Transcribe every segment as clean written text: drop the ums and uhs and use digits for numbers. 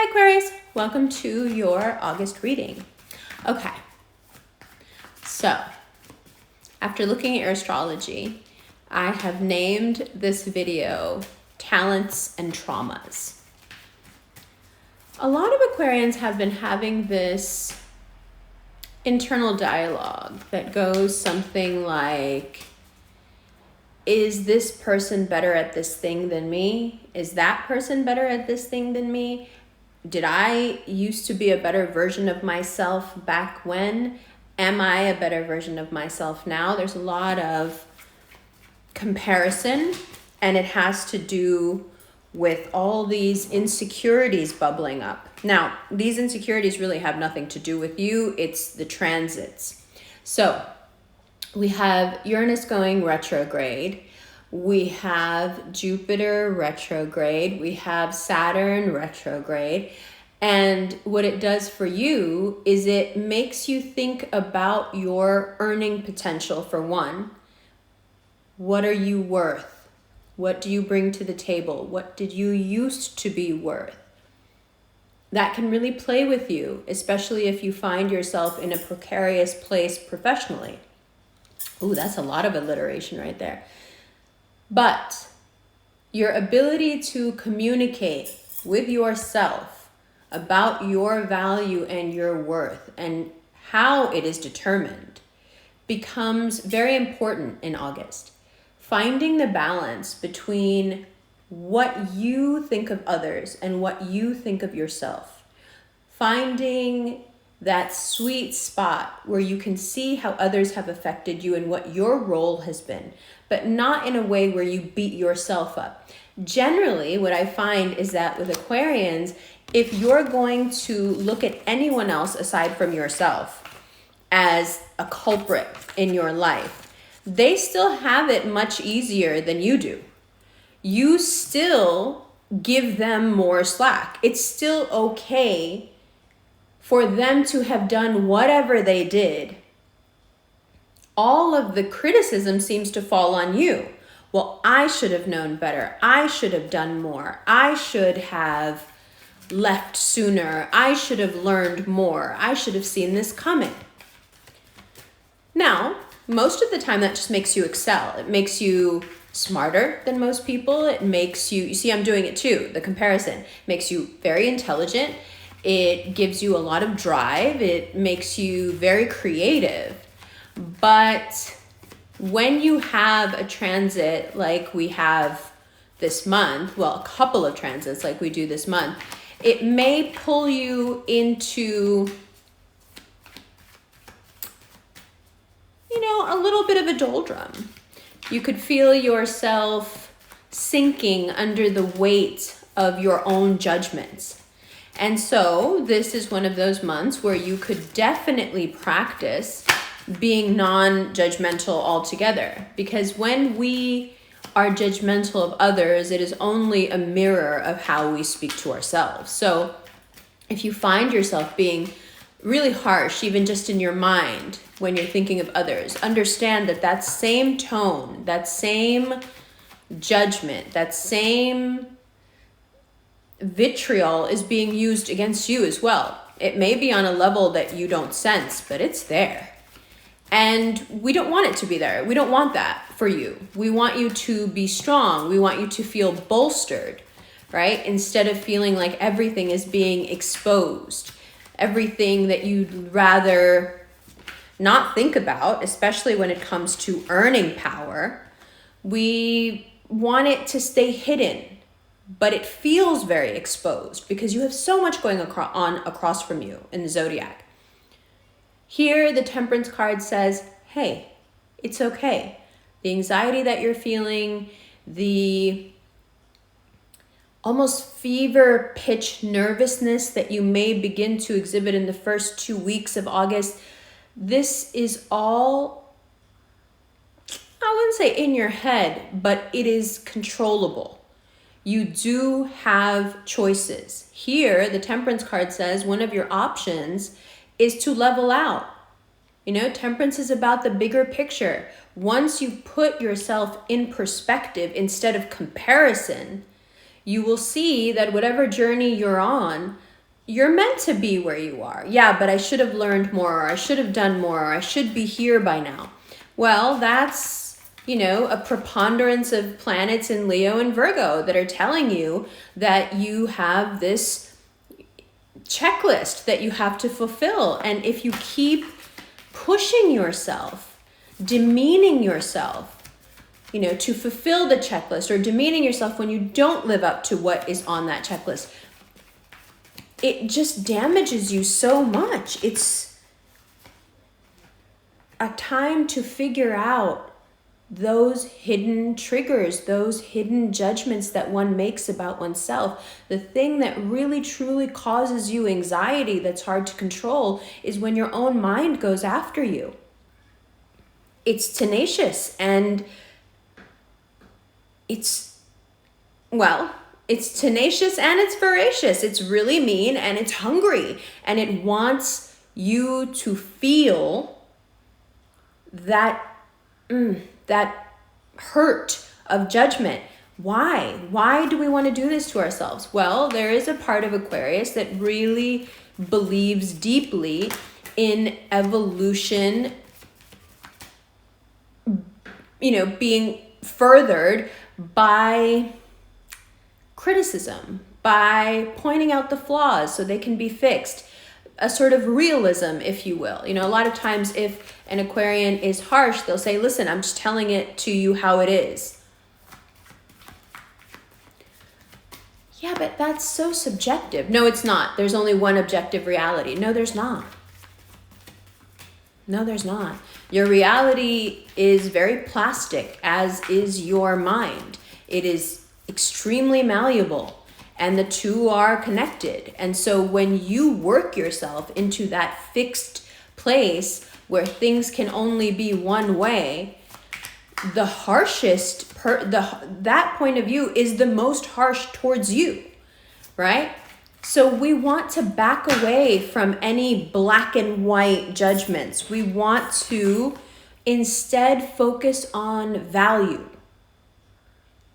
Hi Aquarius, welcome to your August reading. Okay, so after looking at your astrology, I have named this video Talents and Traumas. A lot of Aquarians have been having this internal dialogue that goes something like, is this person better at this thing than me? Is that person better at this thing than me? Did I used to be a better version of myself back when? Am I a better version of myself now? There's a lot of comparison, and it has to do with all these insecurities bubbling up. Now, these insecurities really have nothing to do with you. It's the transits. So we have Uranus going retrograde. We have Jupiter retrograde. We have Saturn retrograde. And what it does for you is it makes you think about your earning potential for one. What are you worth? What do you bring to the table? What did you used to be worth? That can really play with you, especially if you find yourself in a precarious place professionally. Ooh, that's a lot of alliteration right there. But your ability to communicate with yourself about your value and your worth and how it is determined becomes very important in August. Finding the balance between what you think of others and what you think of yourself. Finding that sweet spot where you can see how others have affected you and what your role has been, but not in a way where you beat yourself up. Generally, what I find is that with Aquarians, if you're going to look at anyone else aside from yourself as a culprit in your life, they still have it much easier than you do. You still give them more slack. It's still okay for them to have done whatever they did. All of the criticism seems to fall on you. Well, I should have known better. I should have done more. I should have left sooner. I should have learned more. I should have seen this coming. Now, most of the time that just makes you excel. It makes you smarter than most people. It makes you see, I'm doing it too, the comparison. Makes you very intelligent. It gives you a lot of drive. It makes you very creative. But when you have a transit like we have this month, well, a couple of transits like we do this month, it may pull you into, a little bit of a doldrum. You could feel yourself sinking under the weight of your own judgments. And so this is one of those months where you could definitely practice being non-judgmental altogether. Because when we are judgmental of others, it is only a mirror of how we speak to ourselves. So if you find yourself being really harsh, even just in your mind, when you're thinking of others, understand that that same tone, that same judgment, that same vitriol is being used against you as well. It may be on a level that you don't sense, but it's there. And we don't want it to be there. We don't want that for you. We want you to be strong. We want you to feel bolstered, right? Instead of feeling like everything is being exposed, everything that you'd rather not think about, especially when it comes to earning power. We want it to stay hidden, but it feels very exposed because you have so much going on across from you in the zodiac. Here, the Temperance card says, hey, it's okay. The anxiety that you're feeling, the almost fever pitch nervousness that you may begin to exhibit in the first 2 weeks of August, this is all, I wouldn't say in your head, but it is controllable. You do have choices. Here, the Temperance card says one of your options is to level out. Temperance is about the bigger picture. Once you put yourself in perspective instead of comparison, you will see that whatever journey you're on, you're meant to be where you are. Yeah, but I should have learned more, or I should have done more, or I should be here by now. Well, that's, a preponderance of planets in Leo and Virgo that are telling you that you have this checklist that you have to fulfill. And if you keep pushing yourself, demeaning yourself, to fulfill the checklist, or demeaning yourself when you don't live up to what is on that checklist, it just damages you so much. It's a time to figure out those hidden triggers, those hidden judgments that one makes about oneself. The thing that really truly causes you anxiety that's hard to control is when your own mind goes after you. It's tenacious, and it's tenacious and it's voracious. It's really mean and it's hungry, and it wants you to feel that hurt of judgment. Why? Why do we want to do this to ourselves? Well, there is a part of Aquarius that really believes deeply in evolution, being furthered by criticism, by pointing out the flaws so they can be fixed. A sort of realism, if you will. A lot of times if an Aquarian is harsh, they'll say, listen, I'm just telling it to you how it is. Yeah, but that's so subjective. No, it's not. There's only one objective reality. No, there's not. No, there's not. Your reality is very plastic, as is your mind. It is extremely malleable. And the two are connected. And so when you work yourself into that fixed place where things can only be one way, the harshest, that point of view is the most harsh towards you, right? So we want to back away from any black and white judgments. We want to instead focus on value.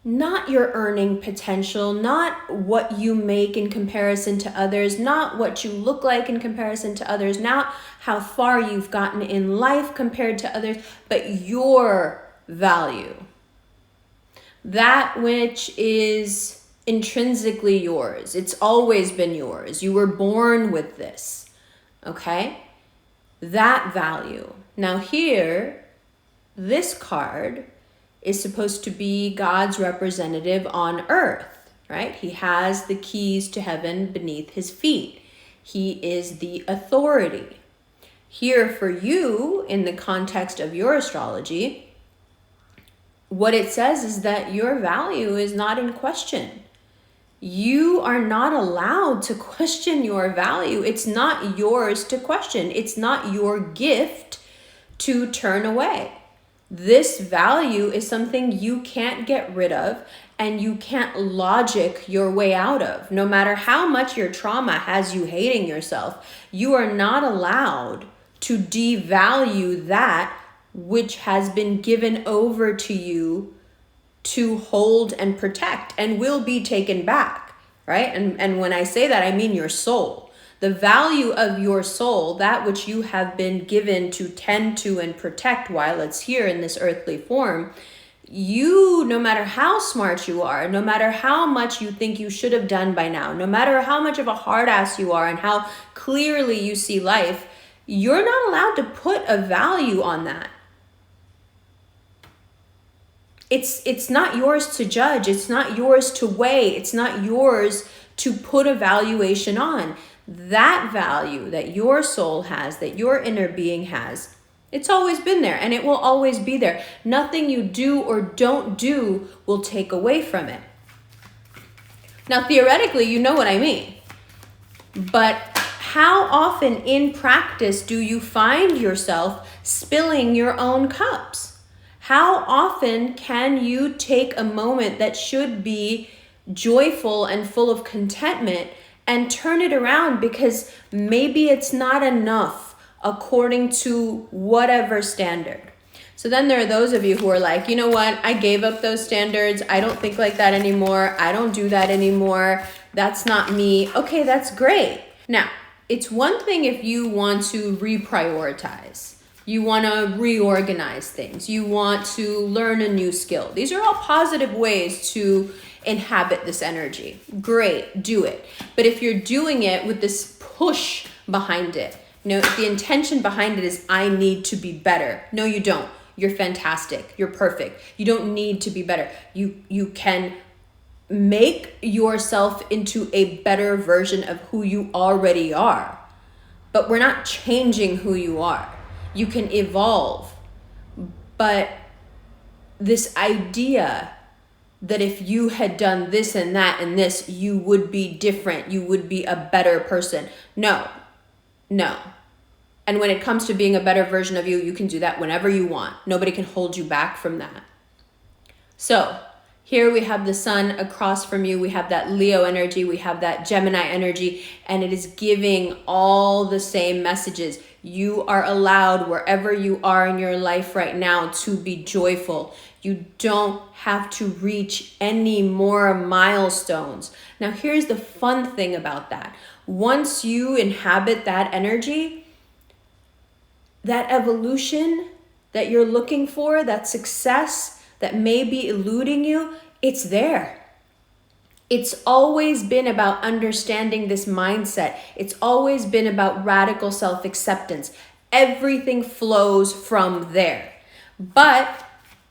Not your earning potential, not what you make in comparison to others, not what you look like in comparison to others, not how far you've gotten in life compared to others, but your value. That which is intrinsically yours. It's always been yours. You were born with this, okay? That value. Now here, this card is supposed to be God's representative on earth, right? He has the keys to heaven beneath his feet. He is the authority. Here for you, in the context of your astrology, what it says is that your value is not in question. You are not allowed to question your value. It's not yours to question. It's not your gift to turn away. This value is something you can't get rid of and you can't logic your way out of. No matter how much your trauma has you hating yourself, you are not allowed to devalue that which has been given over to you to hold and protect and will be taken back, right? And when I say that, I mean your soul. The value of your soul, that which you have been given to tend to and protect while it's here in this earthly form, you, no matter how smart you are, no matter how much you think you should have done by now, no matter how much of a hard ass you are and how clearly you see life, you're not allowed to put a value on that. It's not yours to judge. It's not yours to weigh. It's not yours to put a valuation on. That value that your soul has, that your inner being has, it's always been there and it will always be there. Nothing you do or don't do will take away from it. Now, theoretically, you know what I mean. But how often in practice do you find yourself spilling your own cups? How often can you take a moment that should be joyful and full of contentment and turn it around because maybe it's not enough according to whatever standard? So then there are those of you who are like, you know what? I gave up those standards. I don't think like that anymore. I don't do that anymore. That's not me. Okay, that's great. Now, it's one thing if you want to reprioritize. You want to reorganize things. You want to learn a new skill. These are all positive ways to inhabit this energy. Great, do it. But if you're doing it with this push behind it, if the intention behind it is, I need to be better. No, you don't. You're fantastic. You're perfect. You don't need to be better. You can make yourself into a better version of who you already are. But we're not changing who you are. You can evolve. But this idea that if you had done this and that and this, you would be different, you would be a better person. No. And when it comes to being a better version of you, you can do that whenever you want. Nobody can hold you back from that. So here we have the sun across from you. We have that Leo energy. We have that Gemini energy. And it is giving all the same messages. You are allowed, wherever you are in your life right now, to be joyful. You don't have to reach any more milestones. Now, here's the fun thing about that. Once you inhabit that energy, that evolution that you're looking for, that success that may be eluding you, it's there. It's always been about understanding this mindset. It's always been about radical self-acceptance. Everything flows from there. But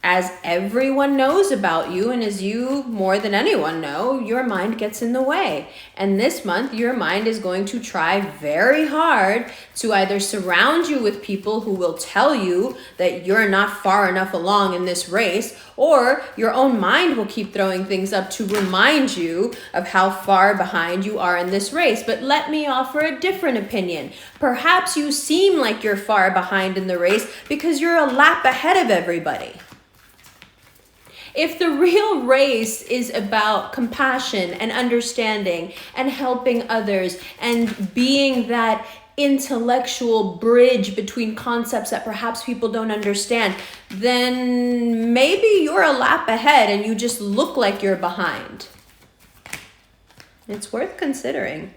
as everyone knows about you, and as you more than anyone know, your mind gets in the way. And this month, your mind is going to try very hard to either surround you with people who will tell you that you're not far enough along in this race, or your own mind will keep throwing things up to remind you of how far behind you are in this race. But let me offer a different opinion. Perhaps you seem like you're far behind in the race because you're a lap ahead of everybody. If the real race is about compassion and understanding and helping others and being that intellectual bridge between concepts that perhaps people don't understand, then maybe you're a lap ahead and you just look like you're behind. It's worth considering.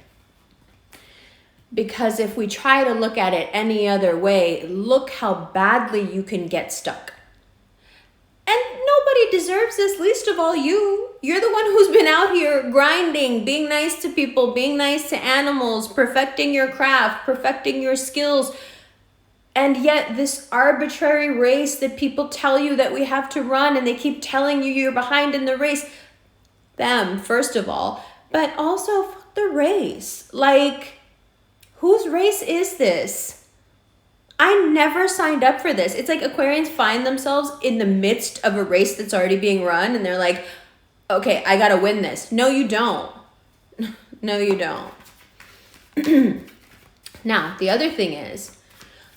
Because if we try to look at it any other way, look how badly you can get stuck. And nobody deserves this, least of all you. You're the one who's been out here grinding, being nice to people, being nice to animals, perfecting your craft, perfecting your skills. And yet this arbitrary race that people tell you that we have to run, and they keep telling you you're behind in the race. Them, first of all. But also, fuck the race. Like, whose race is this? I never signed up for this. It's like Aquarians find themselves in the midst of a race that's already being run, and they're like, okay, I gotta win this. No, you don't. No, you don't. Now, the other thing is,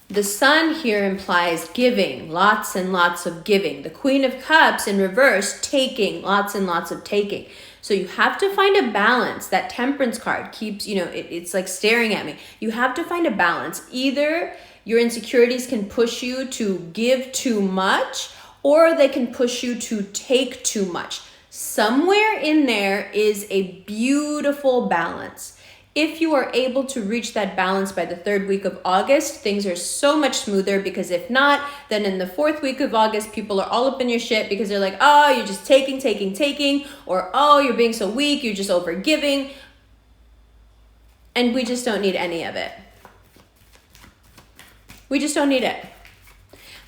the sun here implies giving, lots and lots of giving. The Queen of Cups in reverse, taking, lots and lots of taking. So you have to find a balance. That Temperance card keeps, it's like staring at me. You have to find a balance. Either your insecurities can push you to give too much, or they can push you to take too much. Somewhere in there is a beautiful balance. If you are able to reach that balance by the 3rd week of August, things are so much smoother, because if not, then in the 4th week of August, people are all up in your shit because they're like, oh, you're just taking, or oh, you're being so weak, you're just over giving. And we just don't need any of it. We just don't need it.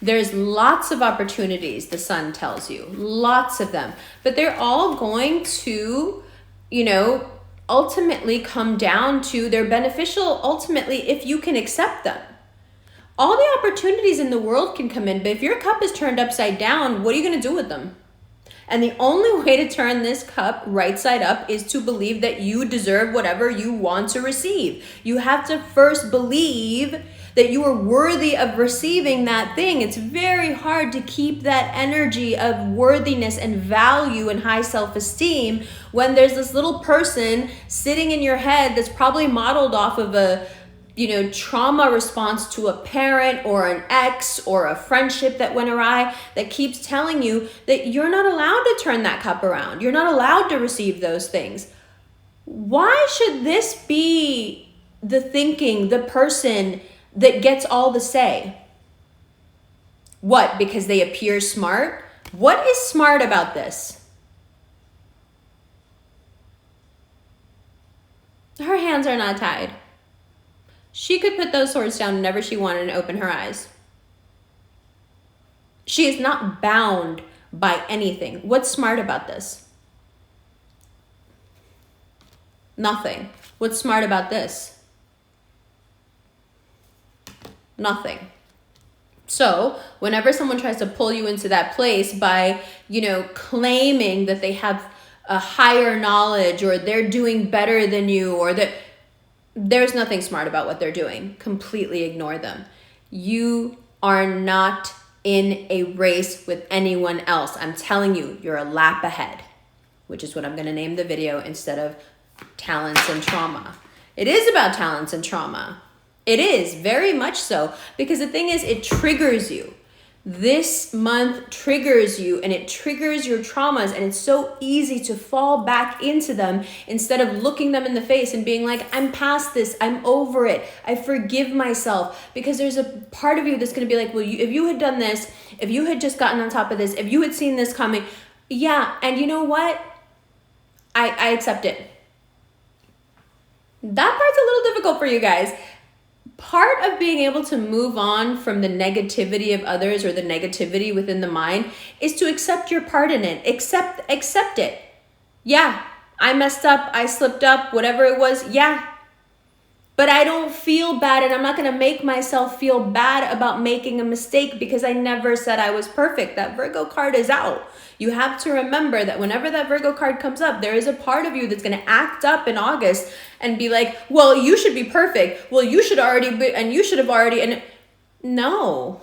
There's lots of opportunities, the sun tells you, lots of them, but they're all going to, ultimately come down to, they're beneficial ultimately if you can accept them. All the opportunities in the world can come in, but if your cup is turned upside down, what are you going to do with them? And the only way to turn this cup right side up is to believe that you deserve whatever you want to receive. You have to first believe that you are worthy of receiving that thing. It's very hard to keep that energy of worthiness and value and high self-esteem when there's this little person sitting in your head that's probably modeled off of a trauma response to a parent or an ex or a friendship that went awry, that keeps telling you that you're not allowed to turn that cup around. You're not allowed to receive those things. Why should this be the thinking, the person that gets all the say. What? Because they appear smart? What is smart about this? Her hands are not tied. She could put those swords down whenever she wanted and open her eyes. She is not bound by anything. What's smart about this? Nothing. What's smart about this? Nothing. So whenever someone tries to pull you into that place by, claiming that they have a higher knowledge or they're doing better than you or that there's nothing smart about what they're doing, completely ignore them. You are not in a race with anyone else. I'm telling you, you're a lap ahead, which is what I'm going to name the video instead of talents and trauma. It is about talents and trauma. It is, very much so, because the thing is, it triggers you. This month triggers you and it triggers your traumas, and it's so easy to fall back into them instead of looking them in the face and being like, I'm past this, I'm over it, I forgive myself. Because there's a part of you that's going to be like, well, if you had done this, if you had just gotten on top of this, if you had seen this coming, yeah, and you know what? I accept it. That part's a little difficult for you guys. Part of being able to move on from the negativity of others or the negativity within the mind is to accept your part in it. Accept it. Yeah, I messed up, I slipped up, whatever it was, yeah. But I don't feel bad, and I'm not going to make myself feel bad about making a mistake because I never said I was perfect. That Virgo card is out. You have to remember that whenever that Virgo card comes up, there is a part of you that's going to act up in August and be like, well, you should be perfect. Well, you should already be, and you should have already, and no,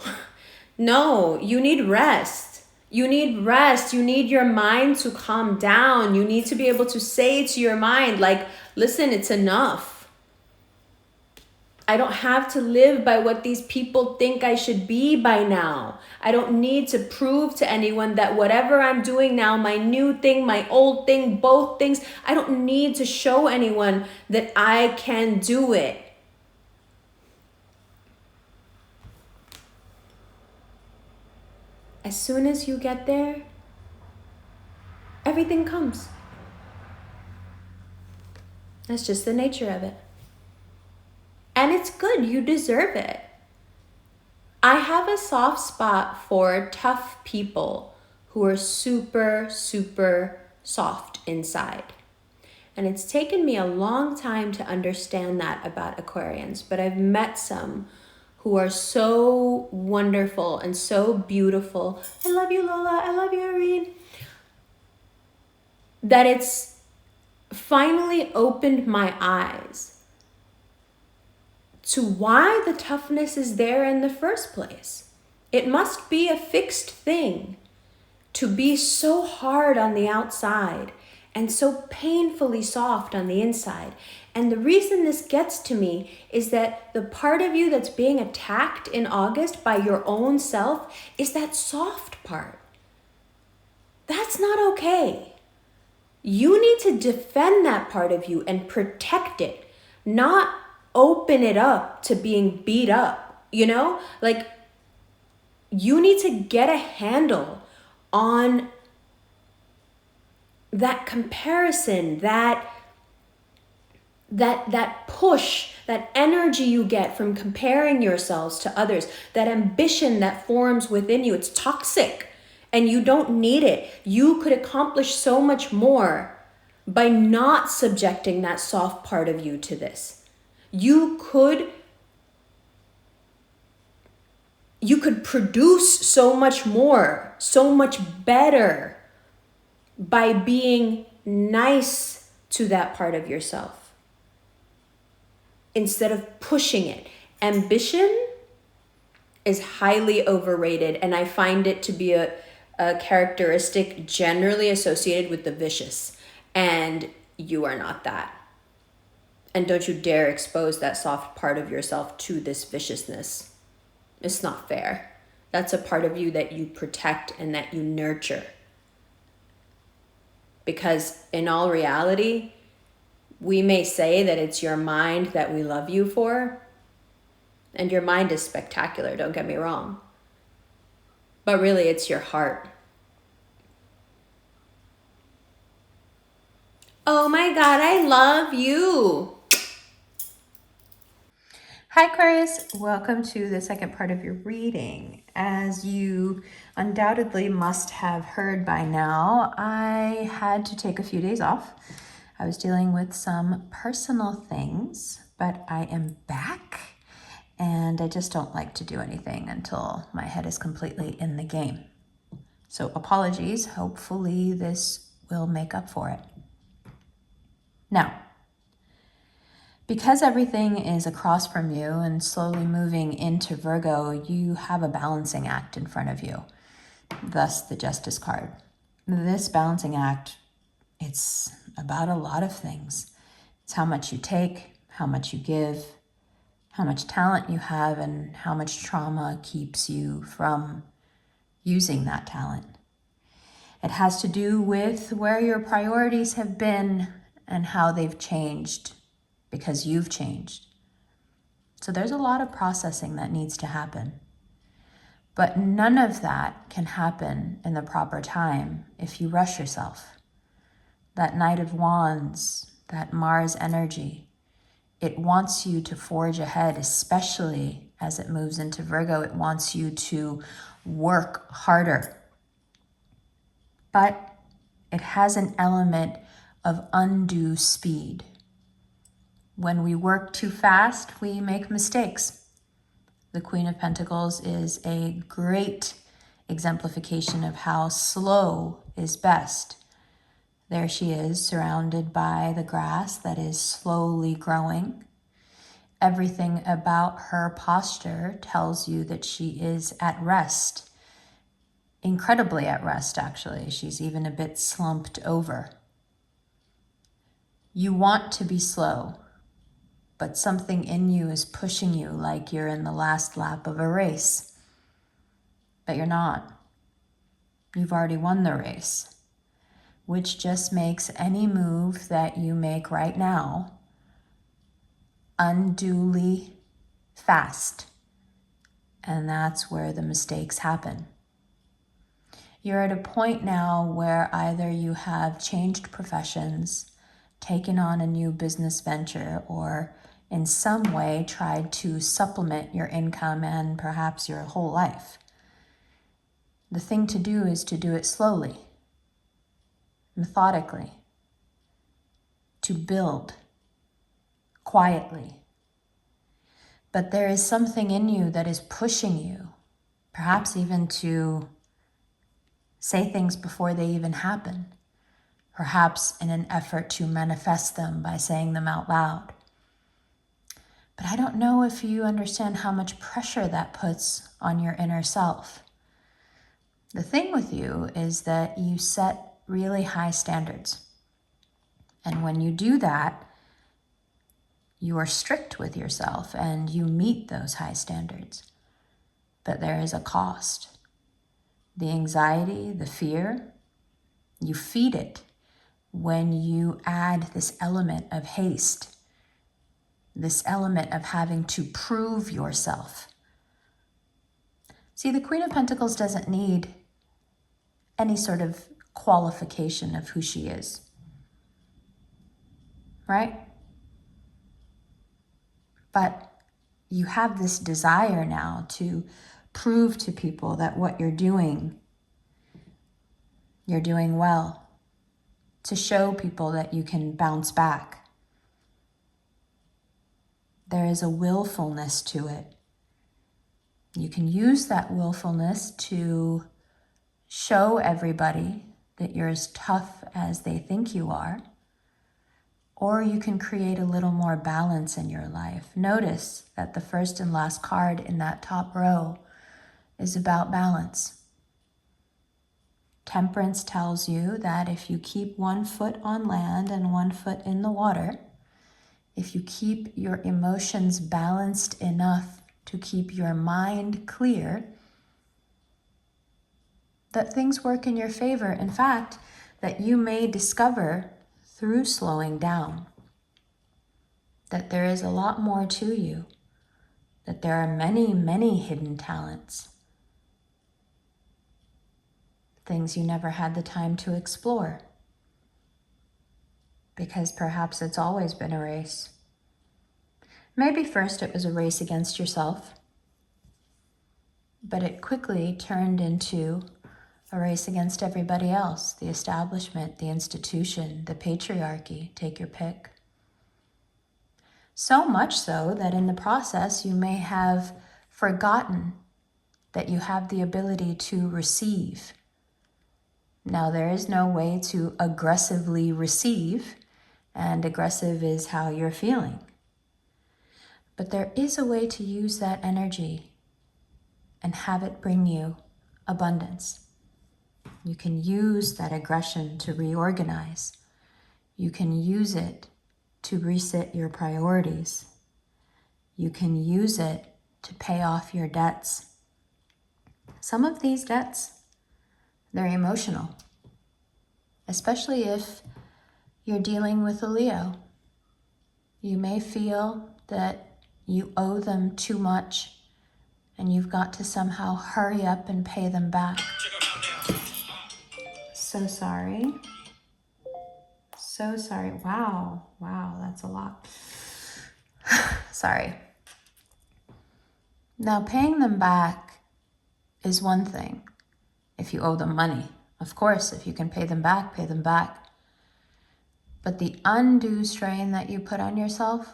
you need rest. You need rest. You need your mind to calm down. You need to be able to say to your mind, like, listen, it's enough. I don't have to live by what these people think I should be by now. I don't need to prove to anyone that whatever I'm doing now, my new thing, my old thing, both things, I don't need to show anyone that I can do it. As soon as you get there, everything comes. That's just the nature of it. And it's good, you deserve it. I have a soft spot for tough people who are super, super soft inside. And it's taken me a long time to understand that about Aquarians, but I've met some who are so wonderful and so beautiful. I love you, Lola. I love you, Irene. That it's finally opened my eyes to why the toughness is there in the first place. It must be a fixed thing to be so hard on the outside and so painfully soft on the inside. And the reason this gets to me is that the part of you that's being attacked in August by your own self is that soft part. That's not okay. You need to defend that part of you and protect it, not open it up to being beat up, Like, you need to get a handle on that comparison, that push, that energy you get from comparing yourselves to others, that ambition that forms within you. It's toxic and you don't need it. You could accomplish so much more by not subjecting that soft part of you to this. You could produce so much more, so much better by being nice to that part of yourself instead of pushing it. Ambition is highly overrated, and I find it to be a characteristic generally associated with the vicious, and you are not that. And don't you dare expose that soft part of yourself to this viciousness. It's not fair. That's a part of you that you protect and that you nurture. Because in all reality, we may say that it's your mind that we love you for, and your mind is spectacular, don't get me wrong. But really, it's your heart. Oh my God, I love you. Hi Aquarius, welcome to the second part of your reading. As you undoubtedly must have heard by now, I had to take a few days off. I was dealing with some personal things, but I am back and I just don't like to do anything until my head is completely in the game. So apologies, hopefully this will make up for it. Now, because everything is across from you and slowly moving into Virgo, you have a balancing act in front of you, thus the Justice card. This balancing act, it's about a lot of things. It's how much you take, how much you give, how much talent you have, and how much trauma keeps you from using that talent. It has to do with where your priorities have been and how they've changed because you've changed. So there's a lot of processing that needs to happen. But none of that can happen in the proper time if you rush yourself. That Knight of Wands, that Mars energy, it wants you to forge ahead, especially as it moves into Virgo. It wants you to work harder. But it has an element of undue speed. When we work too fast, we make mistakes. The Queen of Pentacles is a great exemplification of how slow is best. There she is, surrounded by the grass that is slowly growing. Everything about her posture tells you that she is at rest. Incredibly at rest, actually. She's even a bit slumped over. You want to be slow, but something in you is pushing you like you're in the last lap of a race. But you're not. You've already won the race, which just makes any move that you make right now unduly fast. And that's where the mistakes happen. You're at a point now where either you have changed professions, taken on a new business venture, or in some way tried to supplement your income and perhaps your whole life. The thing to do is to do it slowly, methodically, to build quietly. But there is something in you that is pushing you, perhaps even to say things before they even happen, perhaps in an effort to manifest them by saying them out loud. But I don't know if you understand how much pressure that puts on your inner self. The thing with you is that you set really high standards. And when you do that, you are strict with yourself and you meet those high standards. But there is a cost. The anxiety, the fear, you feed it when you add this element of haste, this element of having to prove yourself. See, the Queen of Pentacles doesn't need any sort of qualification of who she is, right? But you have this desire now to prove to people that what you're doing well, to show people that you can bounce back. There is a willfulness to it. You can use that willfulness to show everybody that you're as tough as they think you are, or you can create a little more balance in your life. Notice that the first and last card in that top row is about balance. Temperance tells you that if you keep one foot on land and one foot in the water, if you keep your emotions balanced enough to keep your mind clear, that things work in your favor. In fact, that you may discover through slowing down. that there is a lot more to you, that there are many, many hidden talents, things you never had the time to explore, because perhaps it's always been a race. Maybe first it was a race against yourself, but it quickly turned into a race against everybody else, the establishment, the institution, the patriarchy, take your pick. So much so that in the process you may have forgotten that you have the ability to receive. Now, there is no way to aggressively receive, and aggressive is how you're feeling. But there is a way to use that energy and have it bring you abundance. You can use that aggression to reorganize. You can use it to reset your priorities. You can use it to pay off your debts. Some of these debts, they're emotional, especially if you're dealing with a Leo. You may feel that you owe them too much and you've got to somehow hurry up and pay them back. So sorry. So sorry. Wow, that's a lot. Sorry. Now, paying them back is one thing. If you owe them money, of course, if you can pay them back, pay them back. But the undue strain that you put on yourself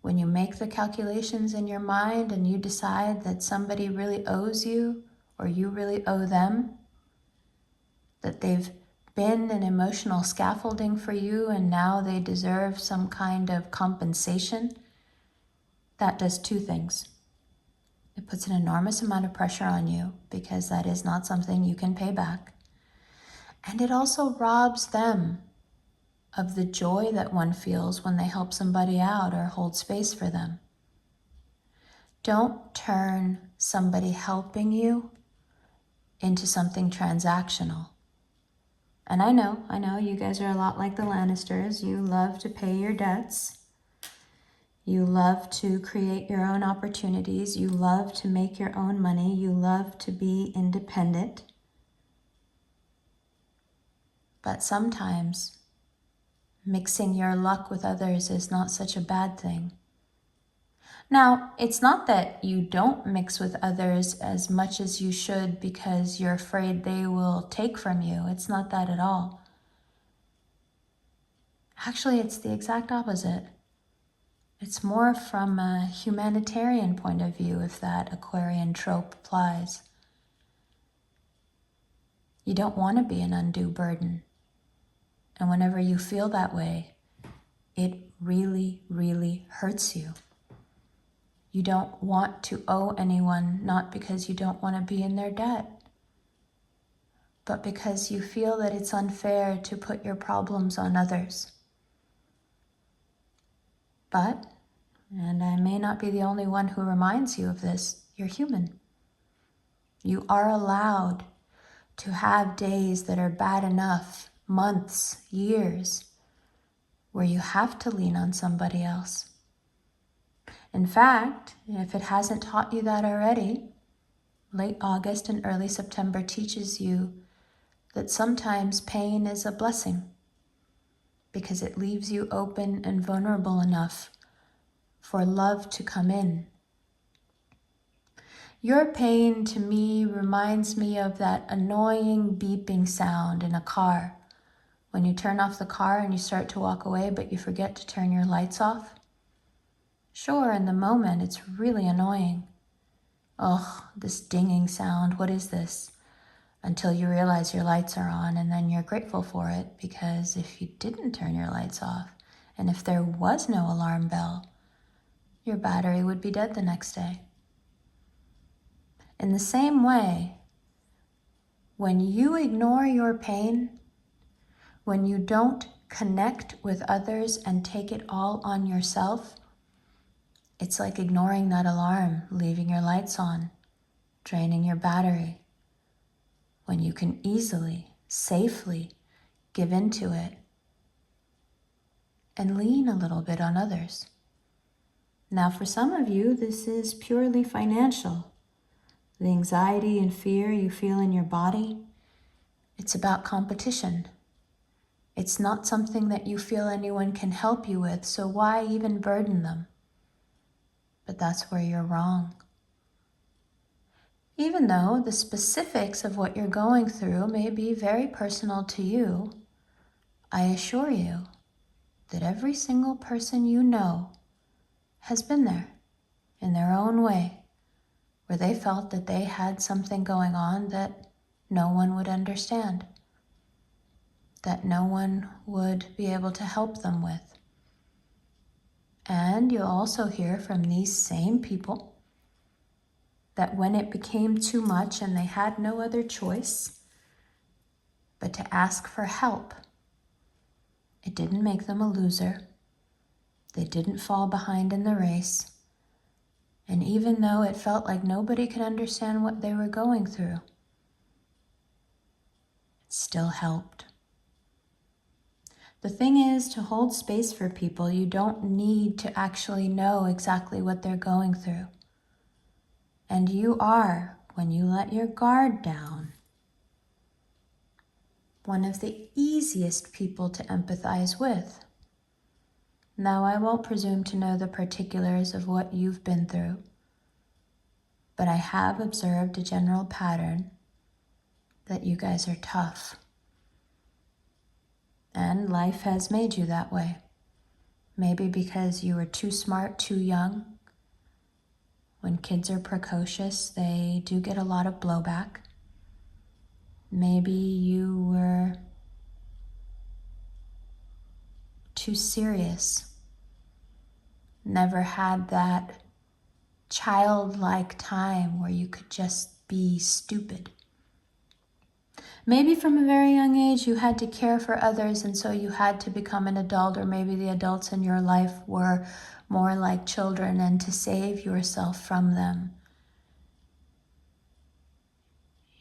when you make the calculations in your mind and you decide that somebody really owes you or you really owe them, that they've been an emotional scaffolding for you and now they deserve some kind of compensation, that does two things. It puts an enormous amount of pressure on you because that is not something you can pay back. And it also robs them of the joy that one feels when they help somebody out or hold space for them. Don't turn somebody helping you into something transactional. And I know, you guys are a lot like the Lannisters. You love to pay your debts. You love to create your own opportunities. You love to make your own money. You love to be independent. But sometimes mixing your luck with others is not such a bad thing. Now, it's not that you don't mix with others as much as you should because you're afraid they will take from you. It's not that at all. Actually, it's the exact opposite. It's more from a humanitarian point of view, if that Aquarian trope applies. You don't want to be an undue burden. And whenever you feel that way, it really, really hurts you. You don't want to owe anyone, not because you don't want to be in their debt, but because you feel that it's unfair to put your problems on others. But, and I may not be the only one who reminds you of this, you're human. You are allowed to have days that are bad enough, months, years, where you have to lean on somebody else. In fact, if it hasn't taught you that already, late August and early September teaches you that sometimes pain is a blessing because it leaves you open and vulnerable enough for love to come in. Your pain to me reminds me of that annoying beeping sound in a car when you turn off the car and you start to walk away, but you forget to turn your lights off. Sure, in the moment, it's really annoying. Oh, this dinging sound, what is this? Until you realize your lights are on, and then you're grateful for it, because if you didn't turn your lights off, and if there was no alarm bell, your battery would be dead the next day. In the same way, when you ignore your pain, when you don't connect with others and take it all on yourself, it's like ignoring that alarm, leaving your lights on, draining your battery, when you can easily, safely give into it and lean a little bit on others. Now, for some of you, this is purely financial. The anxiety and fear you feel in your body, it's about competition. It's not something that you feel anyone can help you with, so why even burden them? But that's where you're wrong. Even though the specifics of what you're going through may be very personal to you, I assure you that every single person you know has been there in their own way, where they felt that they had something going on that no one would understand, that no one would be able to help them with. And you'll also hear from these same people that when it became too much and they had no other choice but to ask for help, it didn't make them a loser. They didn't fall behind in the race. And even though it felt like nobody could understand what they were going through, it still helped. The thing is, to hold space for people, you don't need to actually know exactly what they're going through. And you are, when you let your guard down, one of the easiest people to empathize with. Now, I won't presume to know the particulars of what you've been through, but I have observed a general pattern that you guys are tough. And life has made you that way. Maybe because you were too smart, too young. When kids are precocious, they do get a lot of blowback. Maybe you were too serious. Never had that childlike time where you could just be stupid. Maybe from a very young age you had to care for others, and so you had to become an adult, or maybe the adults in your life were more like children, and to save yourself from them,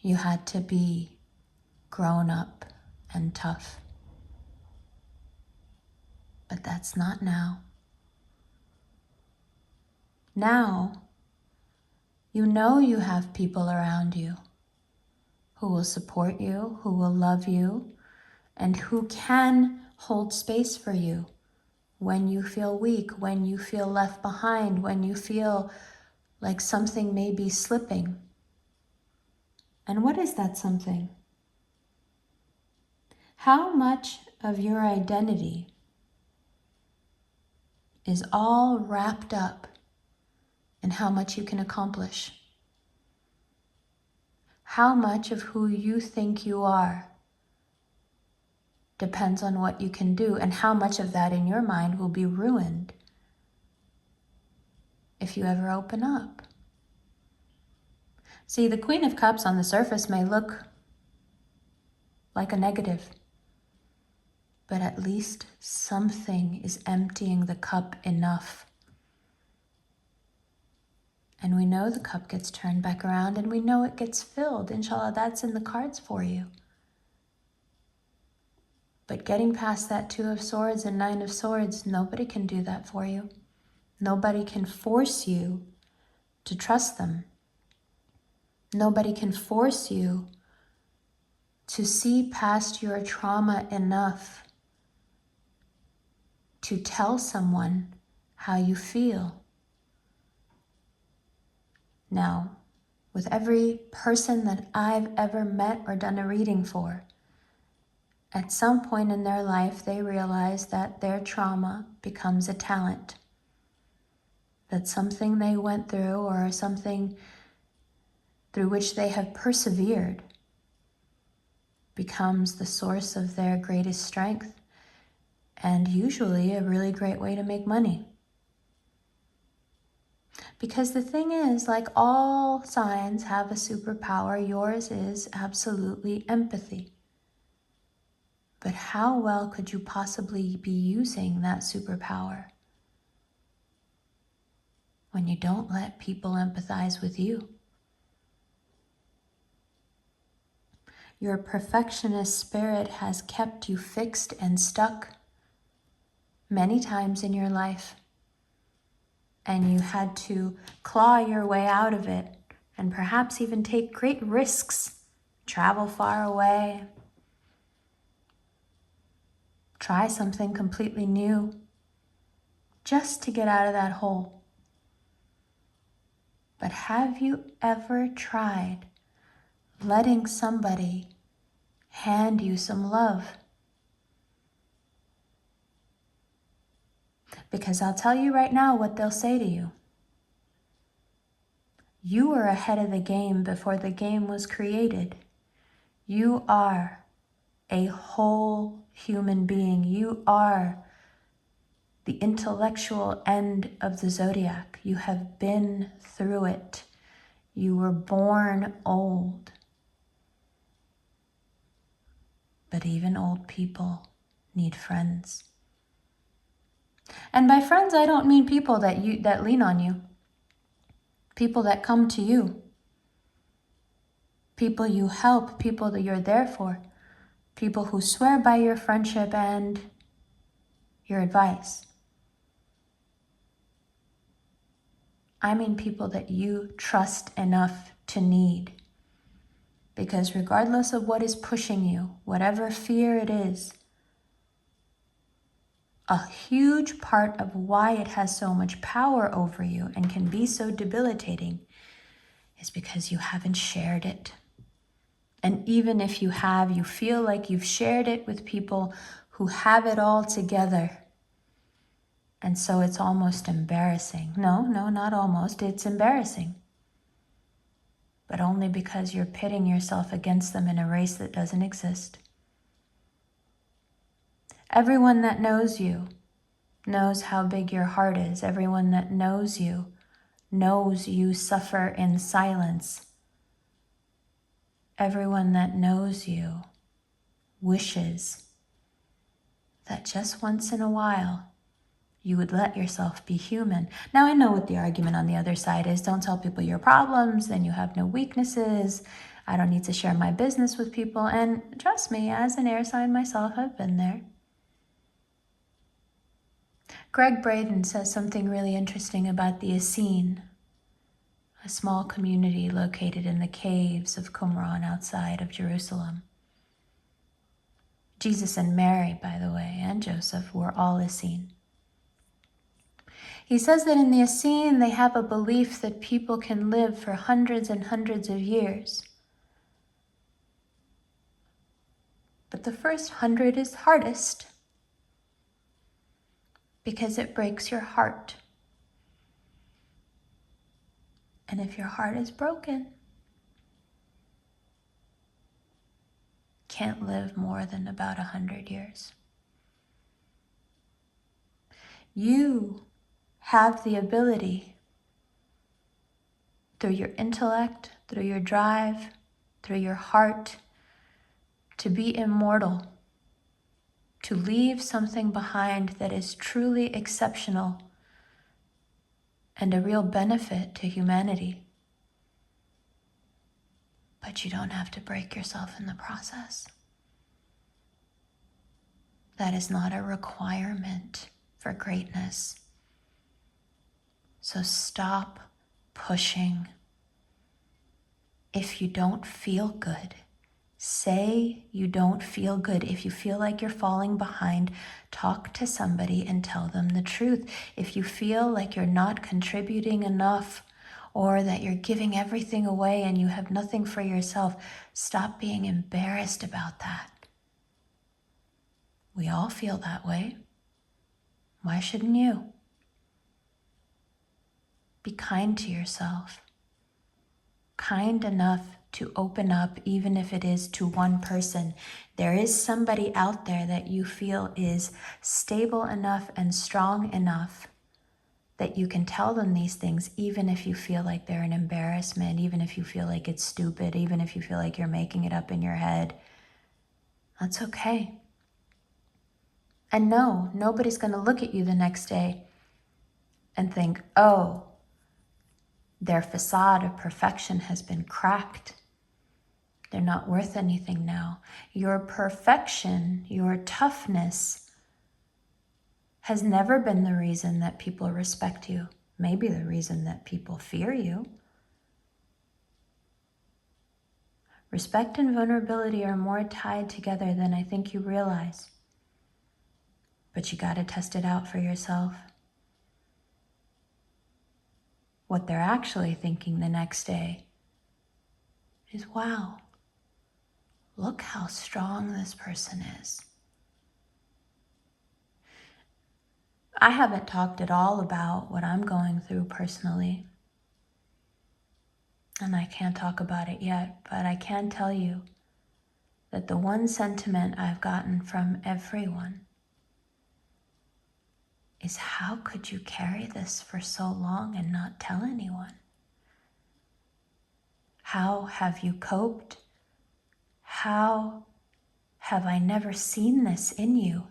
you had to be grown up and tough. But that's not now. Now, you know you have people around you who will support you, who will love you, and who can hold space for you when you feel weak, when you feel left behind, when you feel like something may be slipping. And what is that something? How much of your identity is all wrapped up in how much you can accomplish? How much of who you think you are depends on what you can do, and how much of that in your mind will be ruined if you ever open up? See, the Queen of Cups on the surface may look like a negative, but at least something is emptying the cup enough. And we know the cup gets turned back around, and we know it gets filled. Inshallah, that's in the cards for you. But getting past that Two of Swords and Nine of Swords, nobody can do that for you. Nobody can force you to trust them. Nobody can force you to see past your trauma enough to tell someone how you feel. Now, with every person that I've ever met or done a reading for, at some point in their life, they realize that their trauma becomes a talent. That something they went through, or something through which they have persevered, becomes the source of their greatest strength, and usually a really great way to make money. Because the thing is, like all signs have a superpower, yours is absolutely empathy. But how well could you possibly be using that superpower when you don't let people empathize with you? Your perfectionist spirit has kept you fixed and stuck many times in your life, and you had to claw your way out of it, and perhaps even take great risks, travel far away, try something completely new, just to get out of that hole. But have you ever tried letting somebody hand you some love? Because I'll tell you right now what they'll say to you. You were ahead of the game before the game was created. You are a whole human being. You are the intellectual end of the zodiac. You have been through it. You were born old. But even old people need friends. And by friends, I don't mean people that lean on you. People that come to you. People you help, people that you're there for. People who swear by your friendship and your advice. I mean people that you trust enough to need. Because regardless of what is pushing you, whatever fear it is, a huge part of why it has so much power over you and can be so debilitating is because you haven't shared it. And even if you have, you feel like you've shared it with people who have it all together. And so it's almost embarrassing. No, not almost. It's embarrassing. But only because you're pitting yourself against them in a race that doesn't exist. Everyone that knows you knows how big your heart is. Everyone that knows you suffer in silence. Everyone that knows you wishes that just once in a while you would let yourself be human. Now, I know what the argument on the other side is. Don't tell people your problems, then you have no weaknesses. I don't need to share my business with people. And trust me, as an air sign myself, I've been there. Greg Braden says something really interesting about the Essene, a small community located in the caves of Qumran outside of Jerusalem. Jesus and Mary, by the way, and Joseph were all Essene. He says that in the Essene, they have a belief that people can live for hundreds and hundreds of years. But the first 100 is hardest because it breaks your heart. And if your heart is broken, can't live more than about 100 years. You have the ability, through your intellect, through your drive, through your heart, to be immortal, to leave something behind that is truly exceptional and a real benefit to humanity. But you don't have to break yourself in the process. That is not a requirement for greatness. So stop pushing. If you don't feel good, say you don't feel good. If you feel like you're falling behind, talk to somebody and tell them the truth. If you feel like you're not contributing enough or that you're giving everything away and you have nothing for yourself, stop being embarrassed about that. We all feel that way. Why shouldn't you? Be kind to yourself. Kind enough to open up, even if it is to one person. There is somebody out there that you feel is stable enough and strong enough that you can tell them these things, even if you feel like they're an embarrassment, even if you feel like it's stupid, even if you feel like you're making it up in your head. That's okay. And no, nobody's going to look at you the next day and think, oh, their facade of perfection has been cracked. They're not worth anything now. Your perfection, your toughness has never been the reason that people respect you. Maybe the reason that people fear you. Respect and vulnerability are more tied together than I think you realize. But you got to test it out for yourself. What they're actually thinking the next day is, wow, look how strong this person is. I haven't talked at all about what I'm going through personally. And I can't talk about it yet, but I can tell you that the one sentiment I've gotten from everyone is, how could you carry this for so long and not tell anyone? How have you coped? How have I never seen this in you?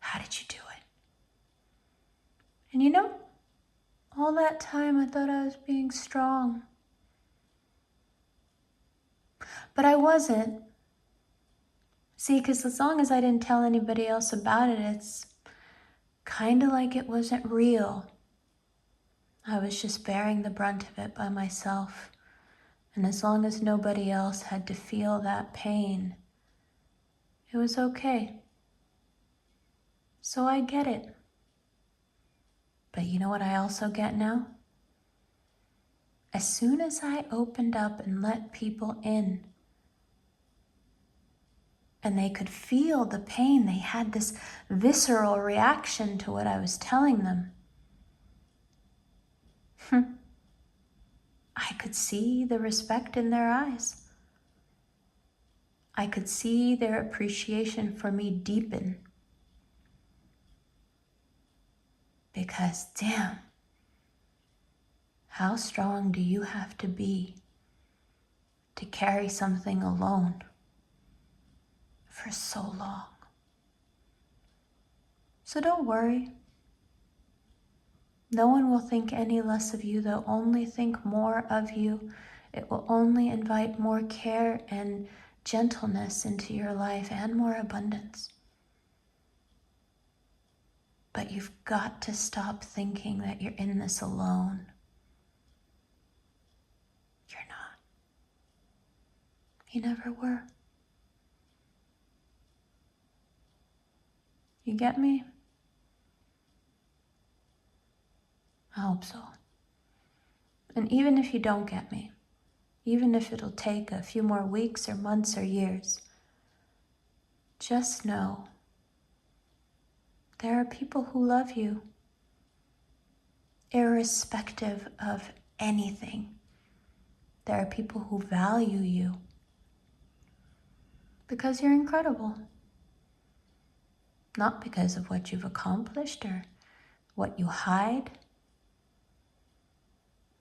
How did you do it? And you know, all that time I thought I was being strong. But I wasn't. See, because as long as I didn't tell anybody else about it, it's kind of like it wasn't real. I was just bearing the brunt of it by myself. And as long as nobody else had to feel that pain, it was okay. So I get it. But you know what I also get now? As soon as I opened up and let people in, and they could feel the pain, they had this visceral reaction to what I was telling them. I could see the respect in their eyes. I could see their appreciation for me deepen. Because damn, how strong do you have to be to carry something alone for so long? So don't worry. No one will think any less of you. They'll only think more of you. It will only invite more care and gentleness into your life and more abundance. But you've got to stop thinking that you're in this alone. You're not. You never were. You get me? I hope so. And even if you don't get me, even if it'll take a few more weeks or months or years, just know there are people who love you, irrespective of anything. There are people who value you because you're incredible. Not because of what you've accomplished or what you hide.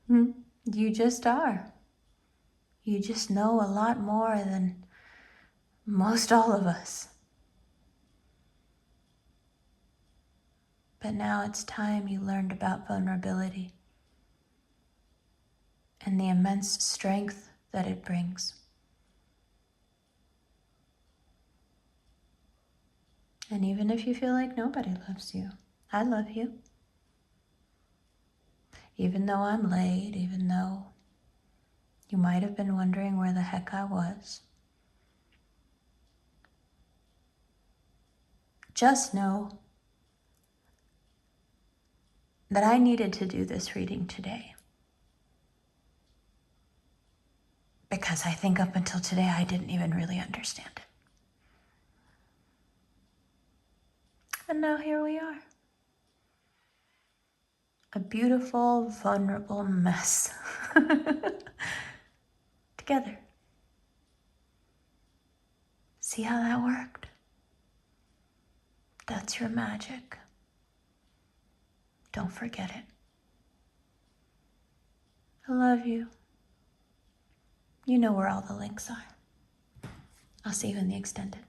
You just are. You just know a lot more than most all of us. But now it's time you learned about vulnerability and the immense strength that it brings. And even if you feel like nobody loves you, I love you. Even though I'm late, even though you might have been wondering where the heck I was. Just know that I needed to do this reading today. Because I think up until today, I didn't even really understand it. And now here we are. A beautiful, vulnerable mess. Together. See how that worked? That's your magic. Don't forget it. I love you. You know where all the links are. I'll see you in the extended.